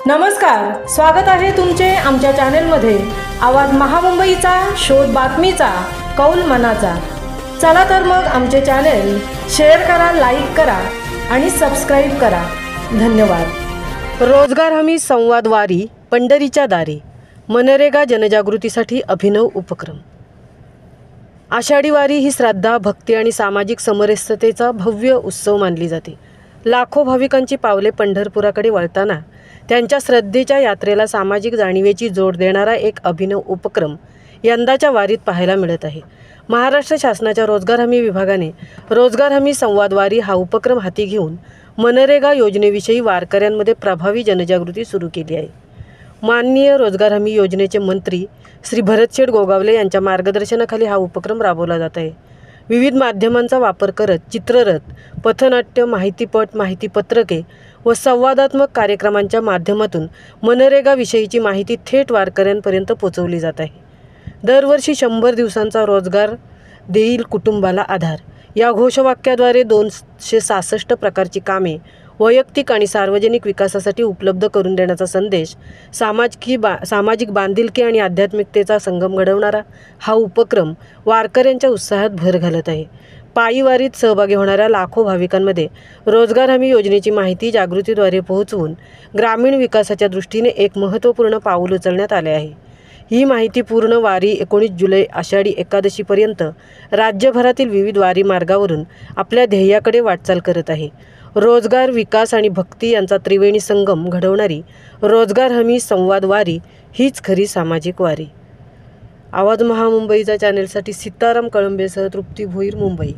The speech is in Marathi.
नमस्कार, स्वागत आहे तुमचे आमच्या चॅनेलमध्ये। आवाज महामुंबईचा, शोध बातमीचा, कौल मनाचा। चला तर मग आमचे चॅनेल शेअर करा, लाईक करा आणि सबस्क्राईब करा। धन्यवाद। रोजगार हमी संवाद वारी पंढरीच्या दारी, मनरेगा जनजागृतीसाठी अभिनव उपक्रम। आषाढी वारी ही श्रद्धा, भक्ती आणि सामाजिक समरसतेचा भव्य उत्सव मानली जाते। लाखो भाविकांची पावले पंढरपुराकडे वळताना त्यांच्या श्रद्धेच्या यात्रेला सामाजिक जाणीवेची जोड देणारा एक अभिनव उपक्रम यंदाच्या वारीत पाहायला मिळत आहे। महाराष्ट्र शासनाच्या रोजगार हमी विभागाने रोजगार हमी संवाद वारी हा उपक्रम हाती घेऊन मनरेगा योजनेविषयी वारकऱ्यांमध्ये प्रभावी जनजागृती सुरू केली आहे। माननीय रोजगार हमी योजनेचे मंत्री श्री भरतशेठ गोगावले यांच्या मार्गदर्शनाखाली हा उपक्रम राबवला जात आहे। विविध माध्यमांचा वापर करत चित्ररथ, पथनाट्य, माहितीपट, माहितीपत्रके व संवादात्मक कार्यक्रमांच्या माध्यमातून मनरेगाविषयीची माहिती थेट वारकऱ्यांपर्यंत पोहोचवली जात आहे। दरवर्षी 100 दिवसांचा रोजगार देईल कुटुंबाला आधार या घोषवाक्याद्वारे 266 प्रकारची कामे वैयक्तिक आणि सार्वजनिक विकासासाठी उपलब्ध करून देण्याचा संदेश, सामाजिक बांधिलकी आणि आध्यात्मिकतेचा संगम घडवणारा हा उपक्रम वारकऱ्यांच्या उत्साहात भर घालत आहे। पायी वारीत सहभागी होणाऱ्या लाखो भाविकांमध्ये रोजगार हमी योजनेची माहिती जागृतीद्वारे पोहोचवून ग्रामीण विकासाच्या दृष्टीने एक महत्त्वपूर्ण पाऊल उचलण्यात आले आहे। ही माहिती पूर्ण वारी 19 जुलै आषाढी एकादशीपर्यंत राज्यभरातील विविध वारी मार्गावरून आपल्या ध्येयाकडे वाटचाल करत आहे। रोजगार, विकास आणि भक्ती यांचा त्रिवेणी संगम घडवणारी रोजगार हमी संवाद वारी हीच खरी सामाजिक वारी। आवाज महामुंबईचा चॅनेलसाठी सीताराम कळंबेसह तृप्ती भोईर, मुंबई।